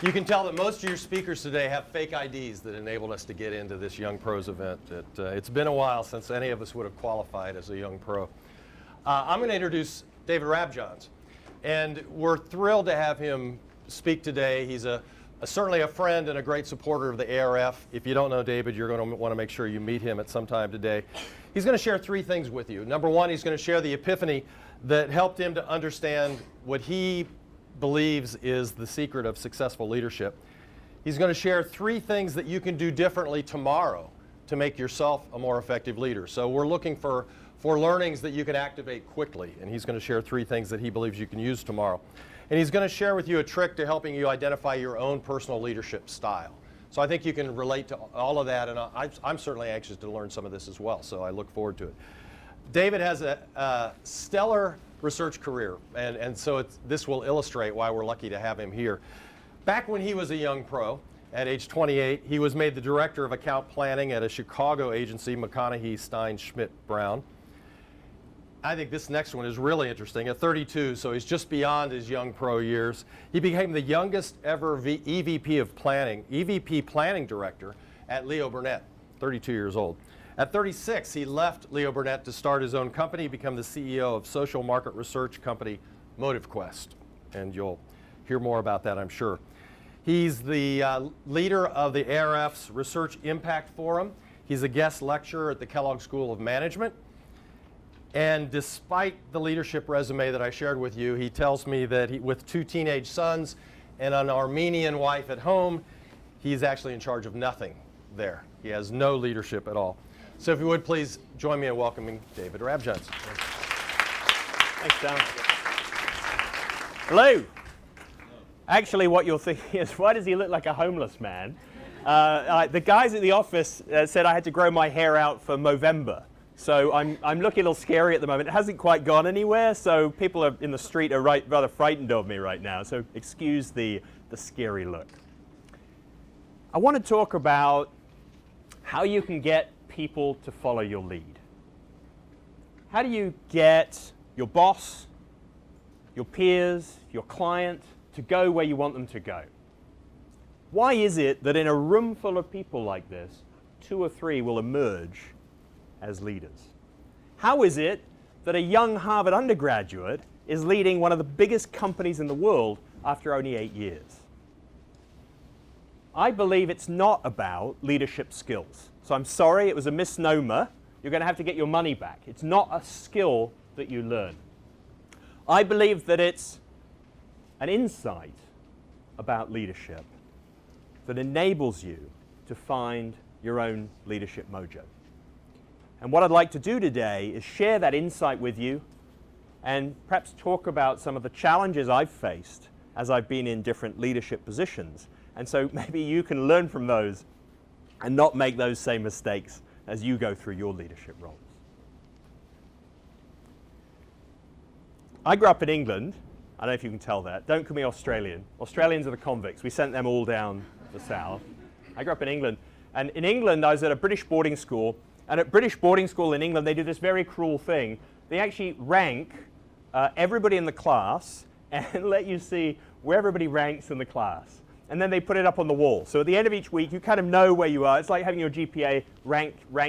You can tell that most of your speakers today have fake IDs that enabled us to get into this Young Pros event. It's been a while since any of us would have qualified as a Young Pro. I'm going to introduce David Rabjohns, and we're thrilled to have him speak today. He's certainly a friend and a great supporter of the ARF. If you don't know David, you're going to want to make sure you meet him at some time today. He's going to share three things with you. Number one, he's going to share the epiphany that helped him to understand what he believes is the secret of successful leadership. He's going to share three things that you can do differently tomorrow to make yourself a more effective leader. So we're looking for learnings that you can activate quickly, and he's going to share three things that he believes you can use tomorrow. And he's going to share with you a trick to helping you identify your own personal leadership style. So I think you can relate to all of that, and I'm certainly anxious to learn some of this as well, so I look forward to it. David has a stellar research career, and so this will illustrate why we're lucky to have him here. Back when he was a young pro, at age 28, he was made the director of account planning at a Chicago agency, McConaughey, Stein, Schmidt, Brown. I think this next one is really interesting. At 32, so he's just beyond his young pro years, he became the youngest ever EVP planning director at Leo Burnett, 32 years old. At 36, he left Leo Burnett to start his own company, become the CEO of social market research company Motivequest. And you'll hear more about that, I'm sure. He's the leader of the ARF's Research Impact Forum. He's a guest lecturer at the Kellogg School of Management. And despite the leadership resume that I shared with you, he tells me that with two teenage sons and an Armenian wife at home, he's actually in charge of nothing there. He has no leadership at all. So if you would please join me in welcoming David Rabjohns. Thanks, Don. Hello. Actually, what you're thinking is, why does he look like a homeless man? The guys at the office said I had to grow my hair out for Movember. So I'm looking a little scary at the moment. It hasn't quite gone anywhere, so people in the street are rather frightened of me right now. So excuse the scary look. I want to talk about how you can get people to follow your lead. How do you get your boss, your peers, your client to go where you want them to go? Why is it that in a room full of people like this, 2 or 3 will emerge as leaders? How is it that a young Harvard undergraduate is leading one of the biggest companies in the world after only 8 years? I believe it's not about leadership skills. So I'm sorry, it was a misnomer. You're going to have to get your money back. It's not a skill that you learn. I believe that it's an insight about leadership that enables you to find your own leadership mojo. And what I'd like to do today is share that insight with you and perhaps talk about some of the challenges I've faced as I've been in different leadership positions. And so maybe you can learn from those and not make those same mistakes as you go through your leadership roles. I grew up in England. I don't know if you can tell that. Don't call me Australian. Australians are the convicts. We sent them all down the south. I grew up in England. And in England, I was at a British boarding school. And at British boarding school in England, they do this very cruel thing. They actually rank everybody in the class and let you see where everybody ranks in the class. And then they put it up on the wall. So at the end of each week, you kind of know where you are. It's like having your GPA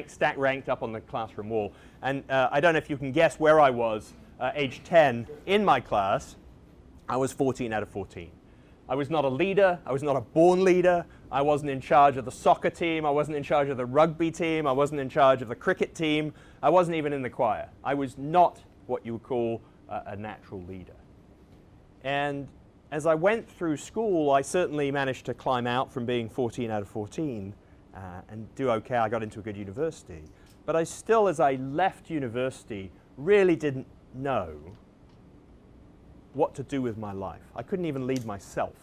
stack ranked up on the classroom wall. And I don't know if you can guess where I was age 10 in my class. I was 14 out of 14. I was not a leader. I was not a born leader. I wasn't in charge of the soccer team. I wasn't in charge of the rugby team. I wasn't in charge of the cricket team. I wasn't even in the choir. I was not what you would call a natural leader. And as I went through school, I certainly managed to climb out from being 14 out of 14 and do okay. I got into a good university. But I still, as I left university, really didn't know what to do with my life. I couldn't even lead myself.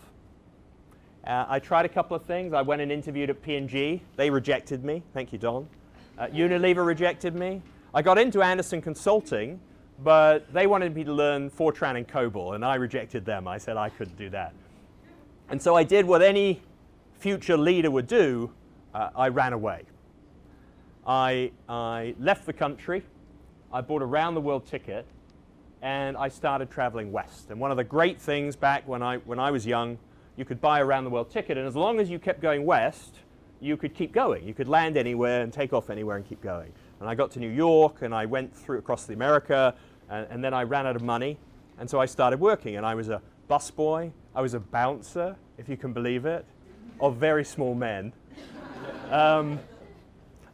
I tried a couple of things. I went and interviewed at P&G. They rejected me. Thank you, Don. Unilever rejected me. I got into Anderson Consulting, but they wanted me to learn Fortran and COBOL, and I rejected them. I said I couldn't do that. And so I did what any future leader would do. I ran away. I left the country. I bought a round-the-world ticket, and I started traveling west. And one of the great things back when I was young you could buy a round-the-world ticket, and as long as you kept going west, you could keep going. You could land anywhere and take off anywhere and keep going. And I got to New York, and I went through across the America, and then I ran out of money, and so I started working, and I was a busboy, I was a bouncer, if you can believe it, of very small men.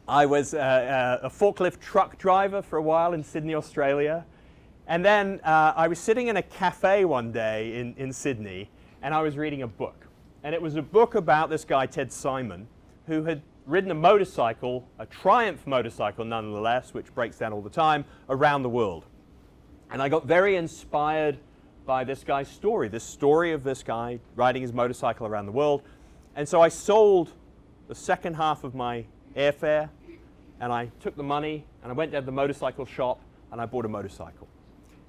I was a forklift truck driver for a while in Sydney, Australia. And then I was sitting in a cafe one day in Sydney, and I was reading a book. And it was a book about this guy, Ted Simon, who had ridden a motorcycle, a Triumph motorcycle nonetheless, which breaks down all the time, around the world. And I got very inspired by this guy's story, this story of this guy riding his motorcycle around the world. And so I sold the second half of my airfare, and I took the money, and I went down to the motorcycle shop, and I bought a motorcycle.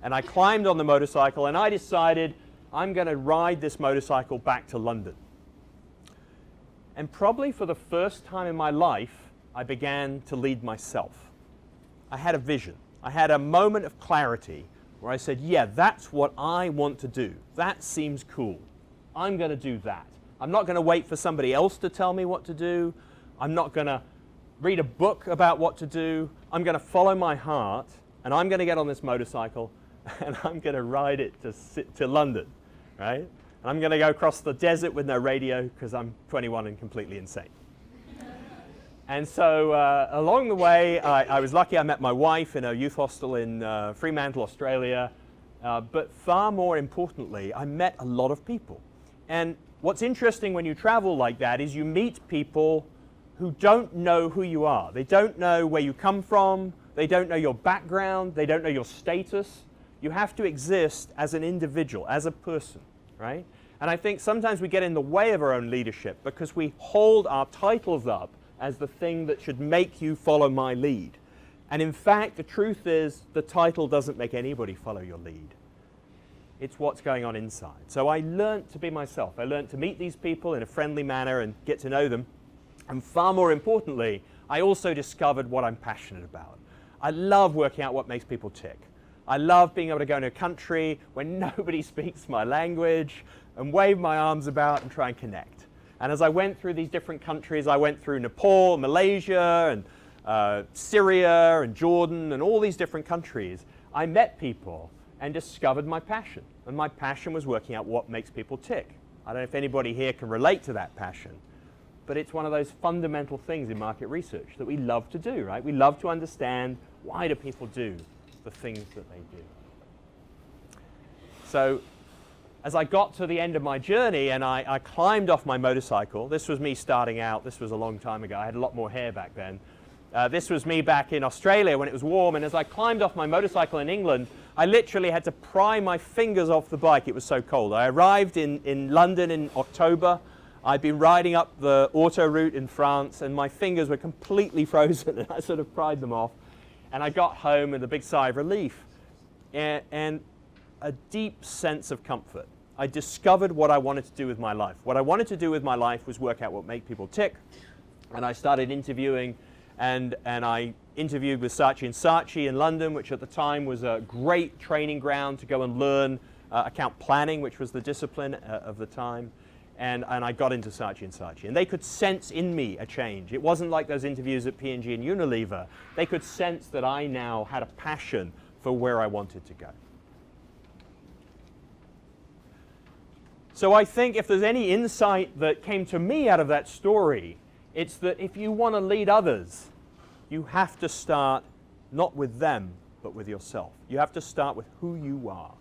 And I climbed on the motorcycle, and I decided I'm going to ride this motorcycle back to London. And probably for the first time in my life, I began to lead myself. I had a vision. I had a moment of clarity where I said, yeah, that's what I want to do. That seems cool. I'm going to do that. I'm not going to wait for somebody else to tell me what to do. I'm not going to read a book about what to do. I'm going to follow my heart, and I'm going to get on this motorcycle, and I'm going to ride it to London, right? And I'm going to go across the desert with no radio because I'm 21 and completely insane. And so along the way, I was lucky. I met my wife in a youth hostel in Fremantle, Australia. But far more importantly, I met a lot of people. And what's interesting when you travel like that is you meet people who don't know who you are. They don't know where you come from. They don't know your background. They don't know your status. You have to exist as an individual, as a person, right? And I think sometimes we get in the way of our own leadership because we hold our titles up as the thing that should make you follow my lead. And in fact, the truth is the title doesn't make anybody follow your lead. It's what's going on inside. So I learned to be myself. I learned to meet these people in a friendly manner and get to know them. And far more importantly, I also discovered what I'm passionate about. I love working out what makes people tick. I love being able to go in a country where nobody speaks my language and wave my arms about and try and connect. And as I went through these different countries, I went through Nepal, Malaysia, and Syria, and Jordan, and all these different countries, I met people and discovered my passion. And my passion was working out what makes people tick. I don't know if anybody here can relate to that passion, but it's one of those fundamental things in market research that we love to do, right? We love to understand why do people do the things that they do. So as I got to the end of my journey and I climbed off my motorcycle, this was me starting out, this was a long time ago, I had a lot more hair back then. This was me back in Australia when it was warm, and as I climbed off my motorcycle in England, I literally had to pry my fingers off the bike, it was so cold. I arrived in London in October. I'd been riding up the autoroute in France, and my fingers were completely frozen, and I sort of pried them off. And I got home with a big sigh of relief and a deep sense of comfort. I discovered what I wanted to do with my life. What I wanted to do with my life was work out what made people tick, and I started interviewing. And I interviewed with Saatchi & Saatchi in London, which at the time was a great training ground to go and learn account planning, which was the discipline of the time. And I got into Saatchi & Saatchi. And they could sense in me a change. It wasn't like those interviews at P&G and Unilever. They could sense that I now had a passion for where I wanted to go. So I think if there's any insight that came to me out of that story, it's that if you want to lead others, you have to start not with them, but with yourself. You have to start with who you are.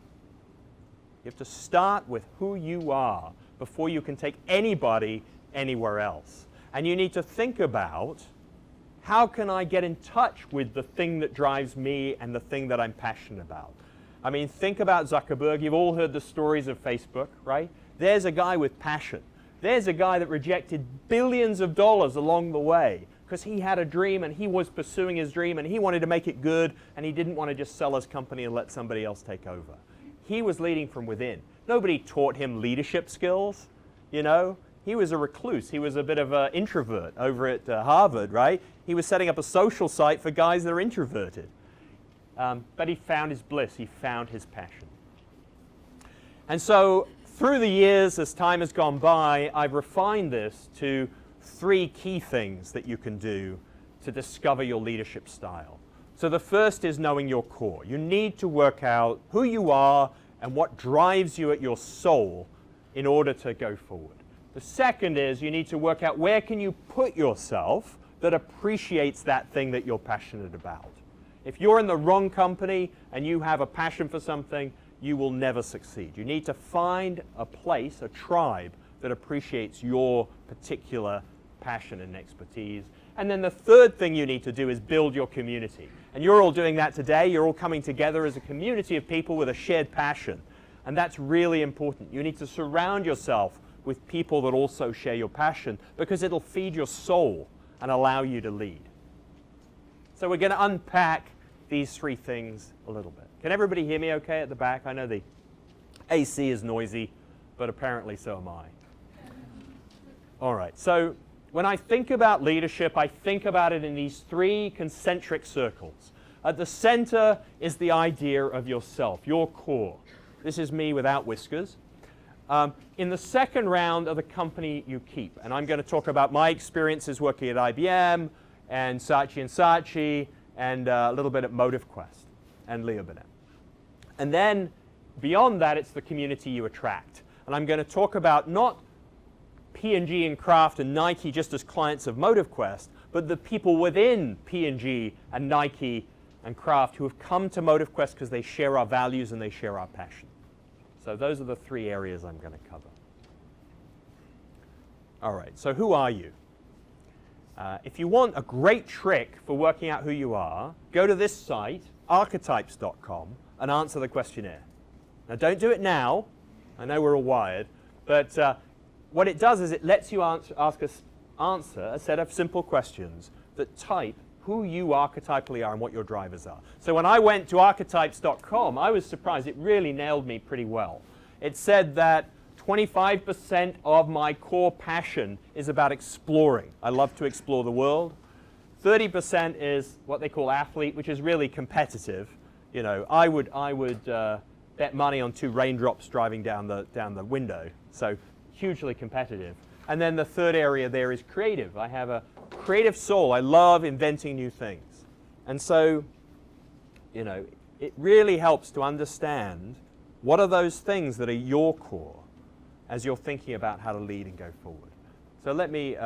You have to start with who you are before you can take anybody anywhere else. And you need to think about, how can I get in touch with the thing that drives me and the thing that I'm passionate about? I mean, think about Zuckerberg. You've all heard the stories of Facebook, right? There's a guy with passion. There's a guy that rejected billions of dollars along the way because he had a dream and he was pursuing his dream and he wanted to make it good and he didn't want to just sell his company and let somebody else take over. He was leading from within. Nobody taught him leadership skills, you know. He was a recluse. He was a bit of an introvert over at Harvard, right? He was setting up a social site for guys that are introverted. But he found his bliss. He found his passion. And so through the years, as time has gone by, I've refined this to 3 key things that you can do to discover your leadership style. So the first is knowing your core. You need to work out who you are and what drives you at your soul in order to go forward. The second is you need to work out where can you put yourself that appreciates that thing that you're passionate about. If you're in the wrong company and you have a passion for something, you will never succeed. You need to find a place, a tribe, that appreciates your particular passion and expertise. And then the third thing you need to do is build your community. And you're all doing that today. You're all coming together as a community of people with a shared passion. And that's really important. You need to surround yourself with people that also share your passion, because it'll feed your soul and allow you to lead. So we're going to unpack these 3 things a little bit. Can everybody hear me okay at the back? I know the AC is noisy, but apparently so am I. All right, so when I think about leadership, I think about it in these 3 concentric circles. At the center is the idea of yourself, your core. This is me without whiskers. In the second round are the company you keep. And I'm going to talk about my experiences working at IBM and Saatchi and a little bit at Motivequest and Leo Burnett. And then beyond that, it's the community you attract. And I'm going to talk about not P&G and Kraft and Nike just as clients of Motivequest, but the people within P&G and Nike and Kraft who have come to Motivequest because they share our values and they share our passion. So those are the 3 areas I'm going to cover. All right, so who are you? If you want a great trick for working out who you are, go to this site, archetypes.com, and answer the questionnaire. Now, don't do it now. I know we're all wired. But what it does is it lets you answer a set of simple questions that type who you archetypally are and what your drivers are. So when I went to archetypes.com, I was surprised. It really nailed me pretty well. It said that 25% of my core passion is about exploring. I love to explore the world. 30% is what they call athlete, which is really competitive. You know, I would bet money on 2 raindrops driving down the window. So hugely competitive. And then the third area there is creative. I have a creative soul. I love inventing new things. And so, you know, it really helps to understand what are those things that are your core as you're thinking about how to lead and go forward. So let me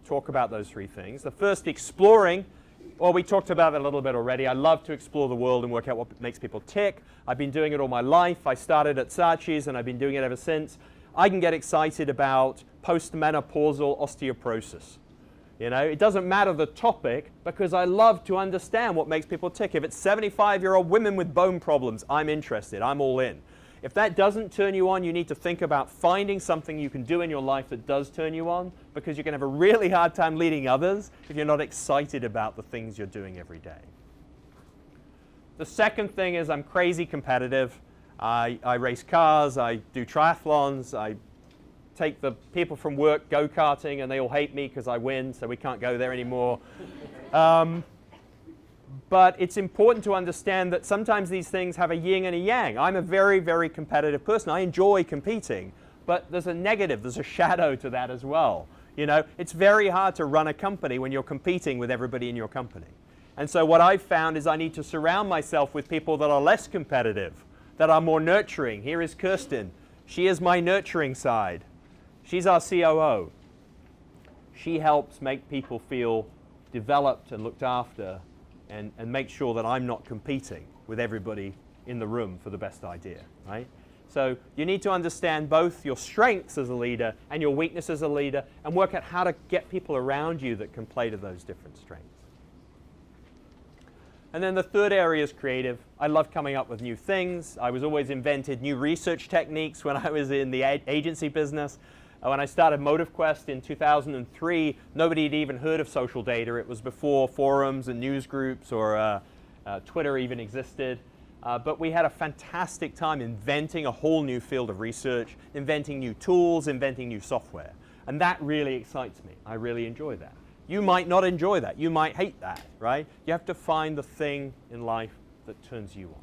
talk about those 3 things. The first, exploring. Well, we talked about it a little bit already. I love to explore the world and work out what makes people tick. I've been doing it all my life. I started at Saatchi's and I've been doing it ever since. I can get excited about postmenopausal osteoporosis. You know, it doesn't matter the topic because I love to understand what makes people tick. If it's 75-year-old women with bone problems, I'm interested. I'm all in. If that doesn't turn you on, you need to think about finding something you can do in your life that does turn you on, because you're going to have a really hard time leading others if you're not excited about the things you're doing every day. The second thing is I'm crazy competitive. I race cars, I do triathlons, I take the people from work go-karting and they all hate me because I win, so we can't go there anymore. But it's important to understand that sometimes these things have a yin and a yang. I'm a very, very competitive person. I enjoy competing, but there's a negative, there's a shadow to that as well. You know, it's very hard to run a company when you're competing with everybody in your company. And so what I've found is I need to surround myself with people that are less competitive, that are more nurturing. Here is Kirsten. She is my nurturing side. She's our COO. She helps make people feel developed and looked after and make sure that I'm not competing with everybody in the room for the best idea, right? So you need to understand both your strengths as a leader and your weakness as a leader and work out how to get people around you that can play to those different strengths. And then the third area is creative. I love coming up with new things. I was always invented new research techniques when I was in the agency business. When I started Motivequest in 2003, nobody had even heard of social data. It was before forums and news groups or Twitter even existed. But we had a fantastic time inventing a whole new field of research, inventing new tools, inventing new software. And that really excites me. I really enjoy that. You might not enjoy that. You might hate that, right? You have to find the thing in life that turns you on.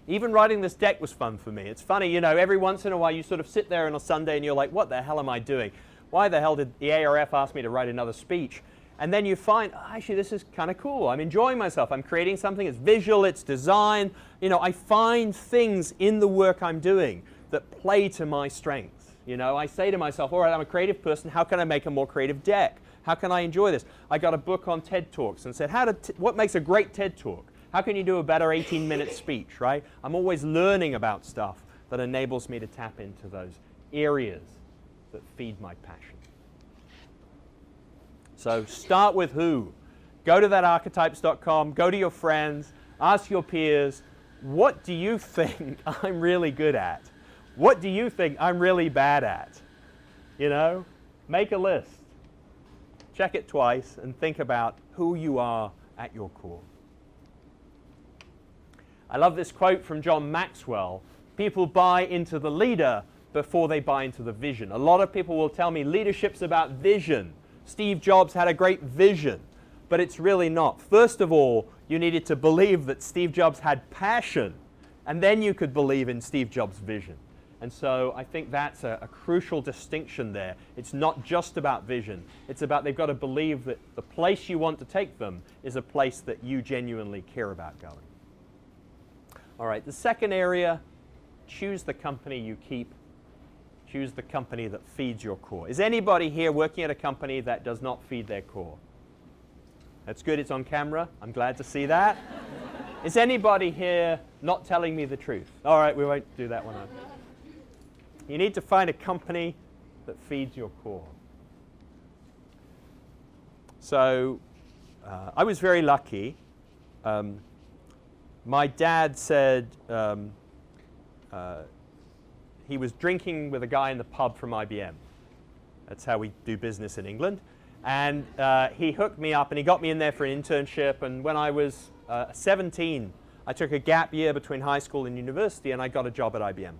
Even writing this deck was fun for me. It's funny, you know, every once in a while you sort of sit there on a Sunday and you're like, what the hell am I doing? Why the hell did the ARF ask me to write another speech? And then you find, oh, actually, this is kind of cool. I'm enjoying myself. I'm creating something. It's visual. It's design. You know, I find things in the work I'm doing that play to my strengths. You know, I say to myself, all right, I'm a creative person. How can I make a more creative deck? How can I enjoy this? I got a book on TED Talks and said, what makes a great TED Talk? How can you do a better 18-minute speech, right? I'm always learning about stuff that enables me to tap into those areas that feed my passion. So start with who. Go to thatarchetypes.com, go to your friends, ask your peers, what do you think I'm really good at? What do you think I'm really bad at? You know, make a list. Check it twice and think about who you are at your core. I love this quote from John Maxwell. People buy into the leader before they buy into the vision. A lot of people will tell me leadership's about vision. Steve Jobs had a great vision, but it's really not. First of all, you needed to believe that Steve Jobs had passion, and then you could believe in Steve Jobs' vision. And so I think that's a crucial distinction there. It's not just about vision. It's about they've got to believe that the place you want to take them is a place that you genuinely care about going. All right, the second area, choose the company you keep. Choose the company that feeds your core. Is anybody here working at a company that does not feed their core? That's good, it's on camera. I'm glad to see that. Is anybody here not telling me the truth? All right, we won't do that one. You need to find a company that feeds your core. So I was very lucky. My dad said he was drinking with a guy in the pub from IBM. That's how we do business in England. And he hooked me up and he got me in there for an internship. And when I was 17, I took a gap year between high school and university and I got a job at IBM.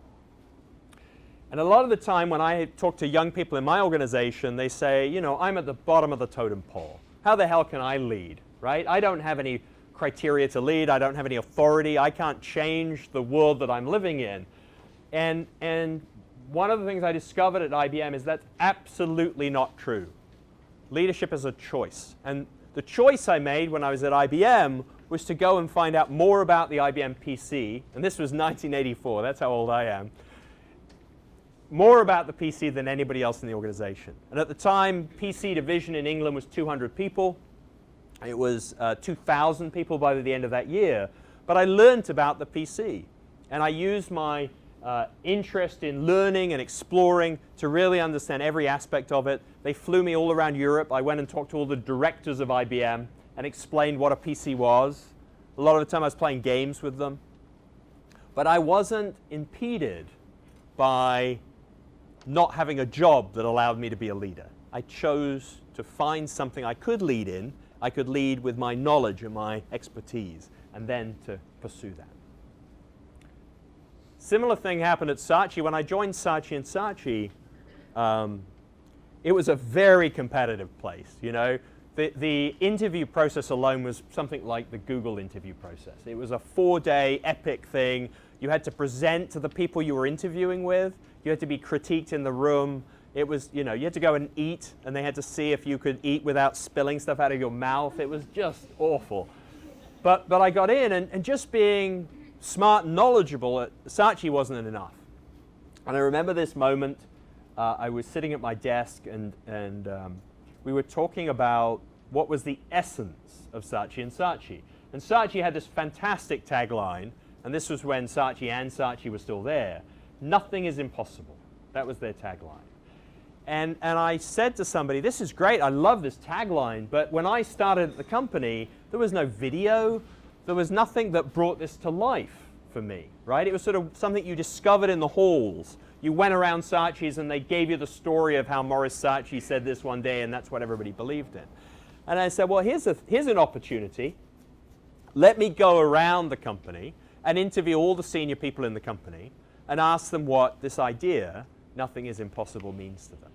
And a lot of the time when I talk to young people in my organization, they say, you know, I'm at the bottom of the totem pole. How the hell can I lead, right? I don't have any criteria to lead. I don't have any authority. I can't change the world that I'm living in. And one of the things I discovered at IBM is that's absolutely not true. Leadership is a choice. And the choice I made when I was at IBM was to go and find out more about the IBM PC. And this was 1984. That's how old I am. More about the PC than anybody else in the organization. And at the time, PC division in England was 200 people. It was 2,000 people by the end of that year. But I learned about the PC. And I used my interest in learning and exploring to really understand every aspect of it. They flew me all around Europe. I went and talked to all the directors of IBM and explained what a PC was. A lot of the time I was playing games with them. But I wasn't impeded by not having a job that allowed me to be a leader. I chose to find something I could lead in. I could lead with my knowledge and my expertise, and then to pursue that. Similar thing happened at Saatchi. When I joined Saatchi and Saatchi, it was a very competitive place. You know, the interview process alone was something like the Google interview process. It was a 4-day epic thing. You had to present to the people you were interviewing with. You had to be critiqued in the room. It was, you know, you had to go and eat, and they had to see if you could eat without spilling stuff out of your mouth. It was just awful. But I got in, and just being smart and knowledgeable at Saatchi wasn't enough. And I remember this moment. I was sitting at my desk, and we were talking about what was the essence of Saatchi and Saatchi. And Saatchi had this fantastic tagline, and this was when Saatchi and Saatchi were still there. Nothing is impossible. That was their tagline. And I said to somebody, this is great, I love this tagline, but when I started at the company, there was no video, there was nothing that brought this to life for me, right? It was sort of something you discovered in the halls. You went around Saatchi's and they gave you the story of how Morris Saatchi said this one day, and that's what everybody believed in. And I said, well, here's an opportunity. Let me go around the company and interview all the senior people in the company and ask them what this idea, nothing is impossible, means to them.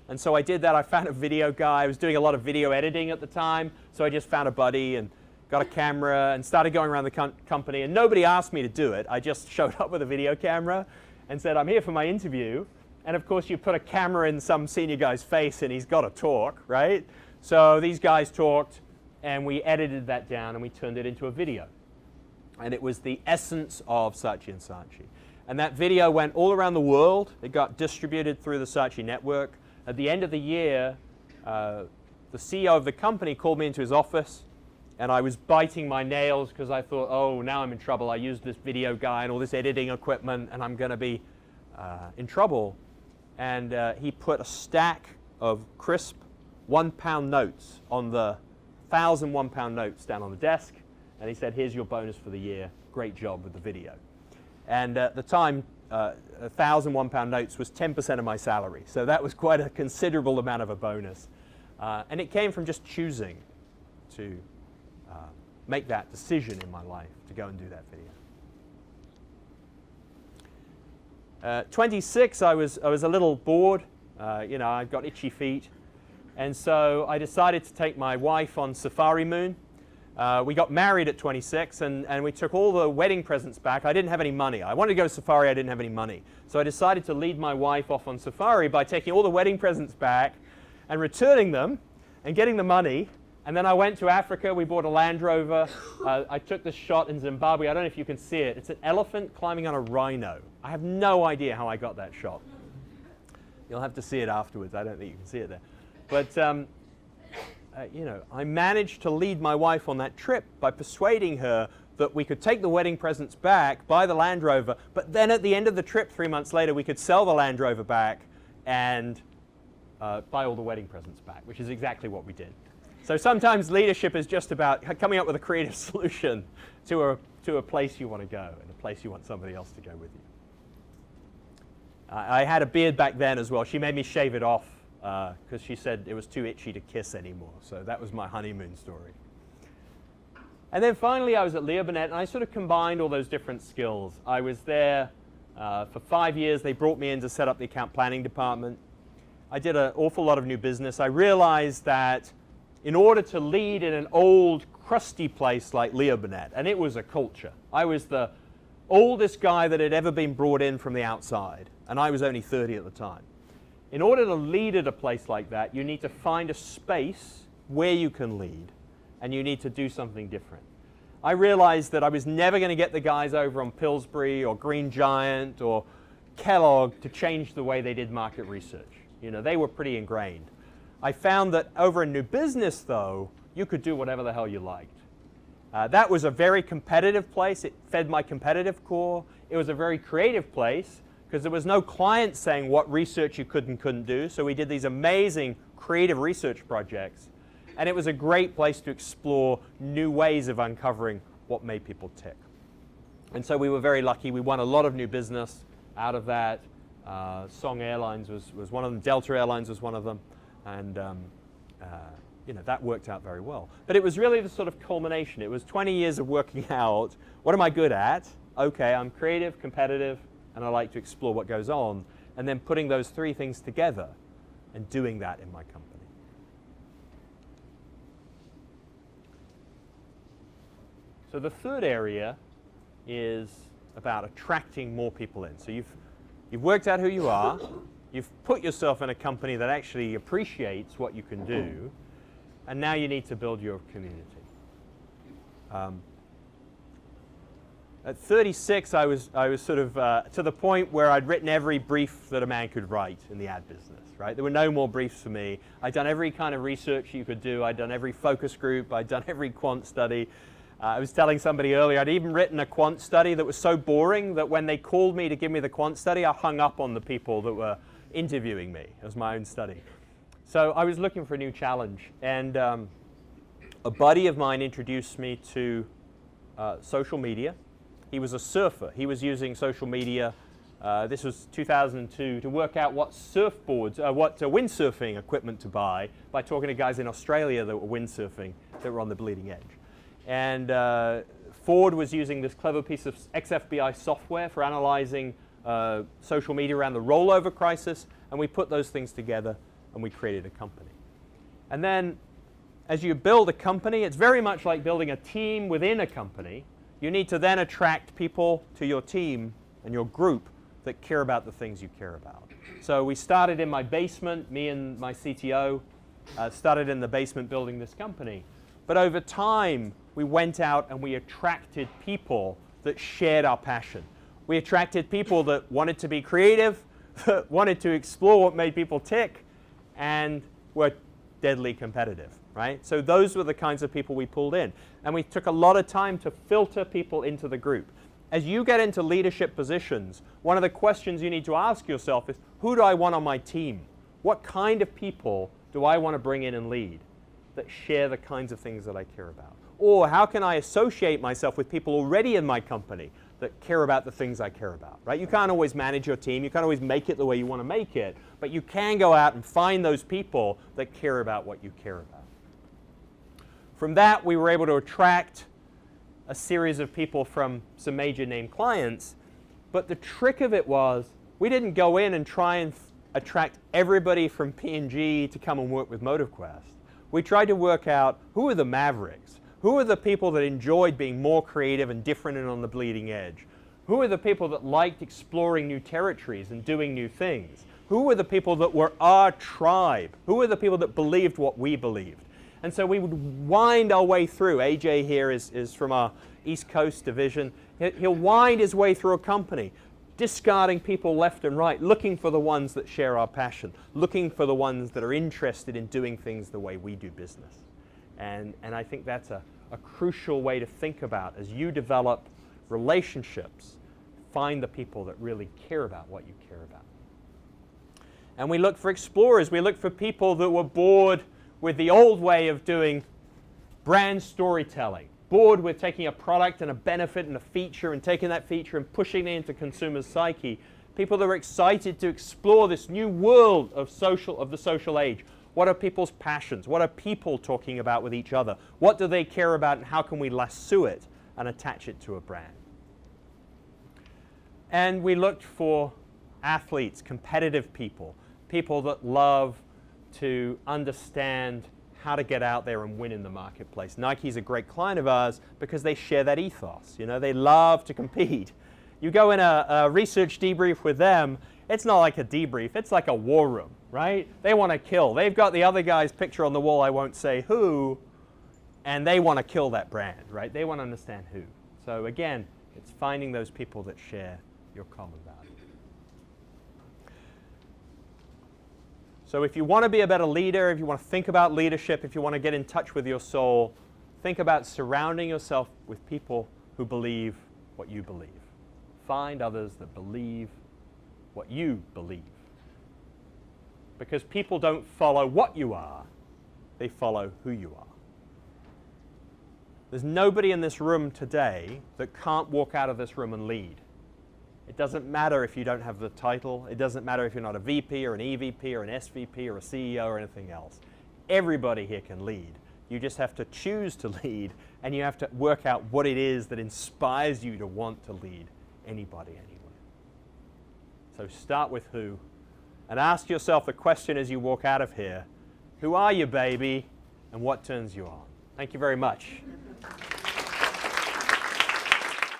And so I did that. I found a video guy. I was doing a lot of video editing at the time, so I just found a buddy, and got a camera, and started going around the company. And nobody asked me to do it. I just showed up with a video camera and said, I'm here for my interview. And of course, you put a camera in some senior guy's face, and he's got to talk, right? So these guys talked, and we edited that down, and we turned it into a video. And it was the essence of Saatchi & Saatchi. And that video went all around the world. It got distributed through the Saatchi network. At the end of the year, the CEO of the company called me into his office, and I was biting my nails because I thought, oh, now I'm in trouble. I used this video guy and all this editing equipment, and I'm going to be in trouble. And he put a stack of crisp 1-pound notes on the 1,000 1-pound notes down on the desk, and he said, here's your bonus for the year. Great job with the video. And at the time, 1,000 1-pound notes was 10% of my salary. So that was quite a considerable amount of a bonus. And it came from just choosing to make that decision in my life to go and do that video. 26, I was a little bored. You know, I've got itchy feet. And so I decided to take my wife on Safari Moon. We got married at 26, and we took all the wedding presents back. I didn't have any money. I wanted to go to Safari. I didn't have any money. So I decided to lead my wife off on Safari by taking all the wedding presents back and returning them and getting the money. And then I went to Africa. We bought a Land Rover. I took this shot in Zimbabwe. I don't know if you can see it. It's an elephant climbing on a rhino. I have no idea how I got that shot. You'll have to see it afterwards. I don't think you can see it there. But you know, I managed to lead my wife on that trip by persuading her that we could take the wedding presents back, buy the Land Rover, but then at the end of the trip, 3 months later, we could sell the Land Rover back and buy all the wedding presents back, which is exactly what we did. So sometimes leadership is just about coming up with a creative solution to a place you want to go and a place you want somebody else to go with you. I had a beard back then as well. She made me shave it off because she said it was too itchy to kiss anymore. So that was my honeymoon story. And then finally, I was at Leo Burnett, and I sort of combined all those different skills. I was there for 5 years. They brought me in to set up the account planning department. I did an awful lot of new business. I realized that in order to lead in an old, crusty place like Leo Burnett, and it was a culture. I was the oldest guy that had ever been brought in from the outside, and I was only 30 at the time. In order to lead at a place like that, you need to find a space where you can lead, and you need to do something different. I realized that I was never going to get the guys over on Pillsbury or Green Giant or Kellogg to change the way they did market research. You know, they were pretty ingrained. I found that over in new business, though, you could do whatever the hell you liked. That was a very competitive place. It fed my competitive core. It was a very creative place because there was no client saying what research you could and couldn't do. So we did these amazing creative research projects. And it was a great place to explore new ways of uncovering what made people tick. And so we were very lucky. We won a lot of new business out of that. Song Airlines was one of them. Delta Airlines was one of them. And you know, that worked out very well. But it was really the sort of culmination. It was 20 years of working out, what am I good at? Okay, I'm creative, competitive, and I like to explore what goes on. And then putting those three things together and doing that in my company. So the third area is about attracting more people in. So you've worked out who you are. You've put yourself in a company that actually appreciates what you can do. And now you need to build your community. At 36, I was sort of to the point where I'd written every brief that a man could write in the ad business, right? There were no more briefs for me. I'd done every kind of research you could do. I'd done every focus group. I'd done every quant study. I was telling somebody earlier, I'd even written a quant study that was so boring that when they called me to give me the quant study, I hung up on the people that were interviewing me. It was my own study. So I was looking for a new challenge. And a buddy of mine introduced me to social media. He was a surfer. He was using social media, this was 2002, to work out what surfboards, what windsurfing equipment to buy by talking to guys in Australia that were windsurfing that were on the bleeding edge. And Ford was using this clever piece of ex-FBI software for analyzing social media around the rollover crisis, and we put those things together and we created a company. And then as you build a company, it's very much like building a team within a company. You need to then attract people to your team and your group that care about the things you care about. So we started in my basement, me and my CTO started in the basement building this company. But over time, we went out and we attracted people that shared our passion. We attracted people that wanted to be creative, that wanted to explore what made people tick, and were deadly competitive, right? So those were the kinds of people we pulled in. And we took a lot of time to filter people into the group. As you get into leadership positions, one of the questions you need to ask yourself is, who do I want on my team? What kind of people do I want to bring in and lead that share the kinds of things that I care about? Or how can I associate myself with people already in my company that care about the things I care about, right? You can't always manage your team. You can't always make it the way you want to make it. But you can go out and find those people that care about what you care about. From that, we were able to attract a series of people from some major name clients. But the trick of it was we didn't go in and try and attract everybody from P&G to come and work with Motivequest. We tried to work out who are the mavericks. Who are the people that enjoyed being more creative and different and on the bleeding edge? Who are the people that liked exploring new territories and doing new things? Who were the people that were our tribe? Who were the people that believed what we believed? And so we would wind our way through. AJ here is from our East Coast division. He'll wind his way through a company, discarding people left and right, looking for the ones that share our passion, looking for the ones that are interested in doing things the way we do business. And I think that's a crucial way to think about as you develop relationships. Find the people that really care about what you care about. And we look for explorers. We look for people that were bored with the old way of doing brand storytelling, bored with taking a product and a benefit and a feature and taking that feature and pushing it into consumers' psyche. People that are excited to explore this new world of the social age. What are people's passions? What are people talking about with each other? What do they care about, and how can we lasso it and attach it to a brand? And we looked for athletes, competitive people, people that love to understand how to get out there and win in the marketplace. Nike's a great client of ours because they share that ethos. You know, they love to compete. You go in a research debrief with them, it's not like a debrief, it's like a war room, right? They want to kill. They've got the other guy's picture on the wall, I won't say who, and they want to kill that brand, right? They want to understand who. So again, it's finding those people that share your common value. So if you want to be a better leader, if you want to think about leadership, if you want to get in touch with your soul, think about surrounding yourself with people who believe what you believe. Find others that believe what you believe. Because people don't follow what you are, they follow who you are. There's nobody in this room today that can't walk out of this room and lead. It doesn't matter if you don't have the title. It doesn't matter if you're not a VP or an EVP or an SVP or a CEO or anything else. Everybody here can lead. You just have to choose to lead, and you have to work out what it is that inspires you to want to lead anybody anywhere. So start with who, and ask yourself the question as you walk out of here, who are you, baby, and what turns you on? Thank you very much.